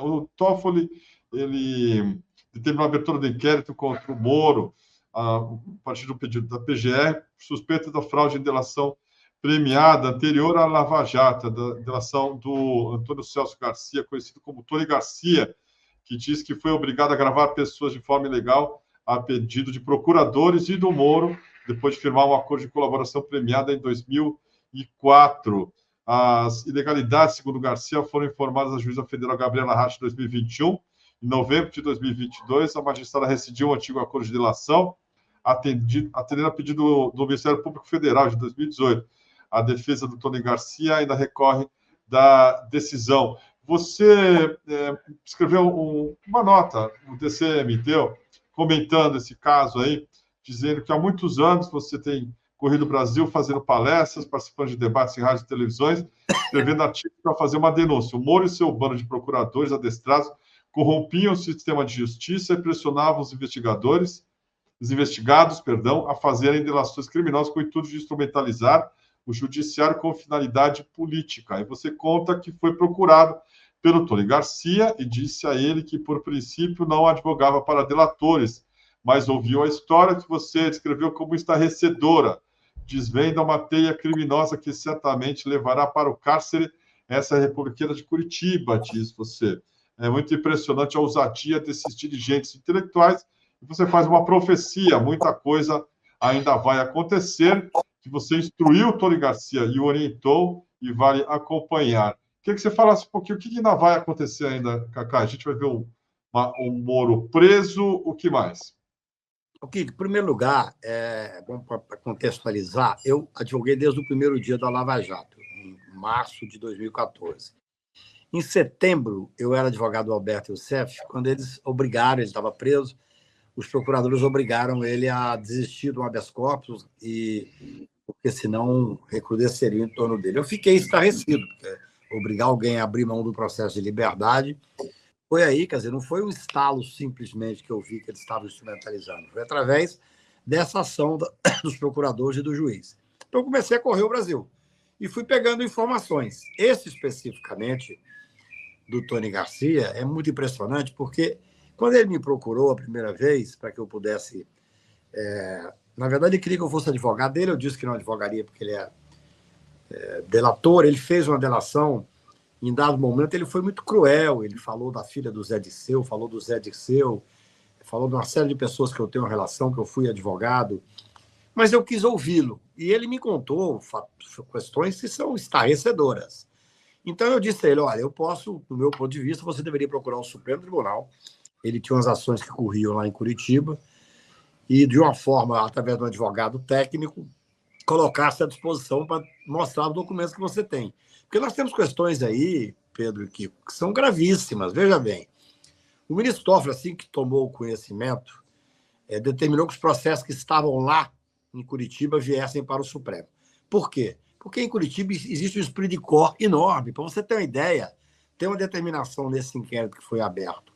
O Toffoli, ele teve uma abertura do inquérito contra o Moro, a partir do pedido da PGR, suspeita da fraude em delação premiada anterior à Lava Jato, da delação do Antônio Celso Garcia, conhecido como Tony Garcia, que diz que foi obrigado a gravar pessoas de forma ilegal a pedido de procuradores e do Moro, depois de firmar um acordo de colaboração premiada em 2004. As ilegalidades, segundo Garcia, foram informadas à juíza federal Gabriela Hart em 2021. Em novembro de 2022, a magistrada rescindiu o antigo acordo de delação, atendendo a pedido do Ministério Público Federal de 2018. A defesa do Tony Garcia ainda recorre da decisão. Você escreveu uma nota no DCM, comentando esse caso aí, dizendo que há muitos anos você tem corrido o Brasil fazendo palestras, participando de debates em rádios e televisões, escrevendo artigos para fazer uma denúncia. O Moro e seu bando de procuradores adestrados corrompiam o sistema de justiça e pressionavam os investigados, a fazerem delações criminosas com o intuito de instrumentalizar o judiciário com finalidade política. E você conta que foi procurado pelo Tony Garcia e disse a ele que, por princípio, não advogava para delatores, mas ouviu a história que você descreveu como estarrecedora. Desvenda uma teia criminosa que certamente levará para o cárcere essa republicana de Curitiba, diz você. É muito impressionante a ousadia desses dirigentes intelectuais. E você faz uma profecia, muita coisa ainda vai acontecer, que você instruiu o Tony Garcia e o orientou, e vale acompanhar. Queria que você falasse um pouquinho o que ainda vai acontecer ainda, Cacá. A gente vai ver um Moro preso, o que mais? Ok, em primeiro lugar, bom, para contextualizar, eu advoguei desde o primeiro dia da Lava Jato, em março de 2014. Em setembro, eu era advogado do Alberto Youssef, quando eles obrigaram, ele estava preso, os procuradores obrigaram ele a desistir do habeas corpus, porque senão recrudesceria em torno dele. Eu fiquei estarrecido, porque obrigar alguém a abrir mão do processo de liberdade foi aí, quer dizer, não foi um estalo simplesmente que eu vi que eles estavam instrumentalizando, foi através dessa ação dos procuradores e do juiz. Então, eu comecei a correr o Brasil e fui pegando informações. Esse, especificamente, do Tony Garcia, é muito impressionante, porque quando ele me procurou a primeira vez para que eu pudesse... na verdade, ele queria que eu fosse advogado dele, eu disse que não advogaria porque ele é delator, ele fez uma delação. Em dado momento, ele foi muito cruel. Ele falou da filha do Zé Dirceu, falou do Zé Dirceu, falou de uma série de pessoas que eu tenho relação, que eu fui advogado. Mas eu quis ouvi-lo. E ele me contou questões que são estarrecedoras. Então, eu disse a ele, olha, eu posso, do meu ponto de vista, você deveria procurar o Supremo Tribunal. Ele tinha umas ações que corriam lá em Curitiba e, de uma forma, através de um advogado técnico, colocar-se à disposição para mostrar os documentos que você tem. Porque nós temos questões aí, Pedro e Kiko, que são gravíssimas. Veja bem, o ministro Toffoli, assim que tomou o conhecimento, determinou que os processos que estavam lá em Curitiba viessem para o Supremo. Por quê? Porque em Curitiba existe um espírito de cor enorme. Para você ter uma ideia, tem uma determinação nesse inquérito que foi aberto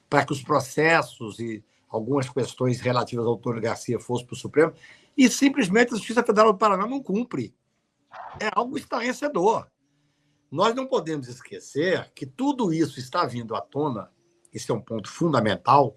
para que os processos e algumas questões relativas ao Tony Garcia fossem para o Supremo, e simplesmente a Justiça Federal do Paraná não cumpre. É algo estarrecedor. Nós não podemos esquecer que tudo isso está vindo à tona, esse é um ponto fundamental,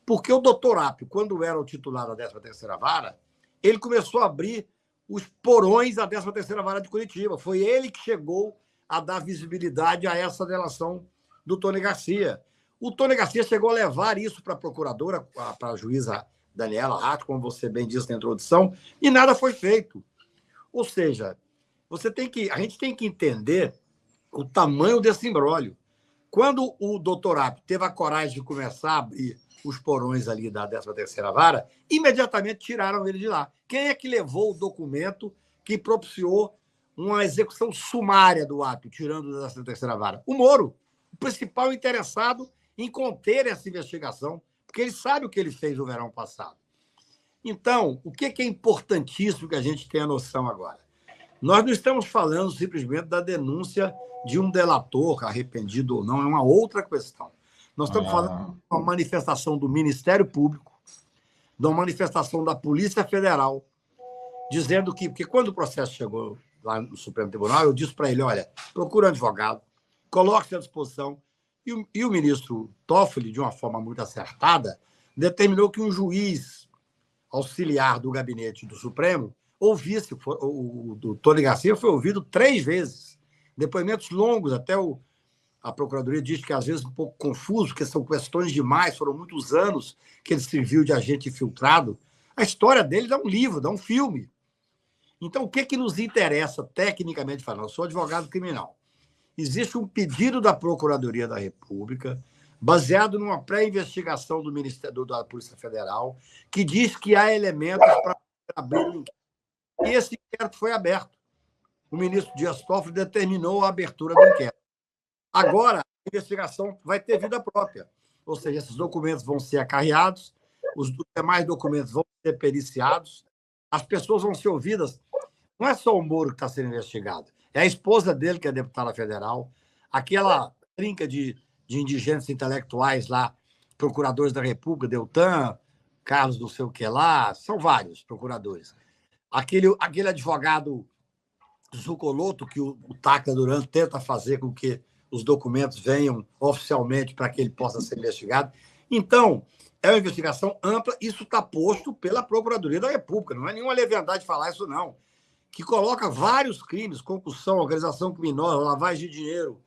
porque o doutor Apio, quando era o titular da 13ª Vara, ele começou a abrir os porões da 13ª Vara de Curitiba. Foi ele que chegou a dar visibilidade a essa delação do Tony Garcia. O Tony Garcia chegou a levar isso para a procuradora, para a juíza Daniela Hart, como você bem disse na introdução, e nada foi feito. Ou seja, a gente tem que entender o tamanho desse imbróglio. Quando o doutor Apio teve a coragem de começar a abrir os porões ali da 13ª Vara, imediatamente tiraram ele de lá. Quem é que levou o documento que propiciou uma execução sumária do Apio, tirando da 13ª Vara? O Moro, o principal interessado em conter essa investigação, porque ele sabe o que ele fez no verão passado. Então, o que é importantíssimo que a gente tenha noção agora? Nós não estamos falando simplesmente da denúncia de um delator, arrependido ou não, é uma outra questão. Nós estamos falando de uma manifestação do Ministério Público, de uma manifestação da Polícia Federal, dizendo que... Porque quando o processo chegou lá no Supremo Tribunal, eu disse para ele, olha, procura um advogado, coloque-se à disposição, E o ministro Toffoli, de uma forma muito acertada, determinou que um juiz auxiliar do gabinete do Supremo ouvisse. O Tony Garcia foi ouvido 3 vezes. Depoimentos longos, até a Procuradoria diz que às vezes um pouco confuso, porque são questões demais, foram muitos anos que ele serviu de agente infiltrado. A história dele dá um livro, dá um filme. Então, o que nos interessa, tecnicamente falando? Eu sou advogado criminal. Existe um pedido da Procuradoria da República, baseado numa pré-investigação do Ministério da Polícia Federal, que diz que há elementos para abrir um inquérito. E esse inquérito foi aberto. O ministro Dias Toffoli determinou a abertura do inquérito. Agora, a investigação vai ter vida própria. Ou seja, esses documentos vão ser acarreados, os demais documentos vão ser periciados, as pessoas vão ser ouvidas. Não é só o Moro que está sendo investigado, é a esposa dele, que é deputada federal, aquela trinca de indigentes intelectuais lá, procuradores da República, Deltan, Carlos não sei o que lá, são vários procuradores. Aquele advogado Zucoloto, que o Tacla Duran tenta fazer com que os documentos venham oficialmente para que ele possa ser investigado. Então, é uma investigação ampla, isso está posto pela Procuradoria da República, não é nenhuma leviandade falar isso, não, que coloca vários crimes, concussão, organização criminosa, lavagem de dinheiro,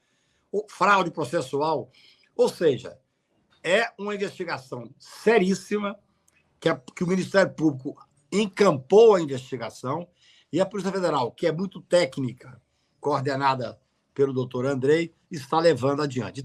fraude processual. Ou seja, é uma investigação seríssima, que o Ministério Público encampou a investigação, e a Polícia Federal, que é muito técnica, coordenada pelo doutor Andrei, está levando adiante.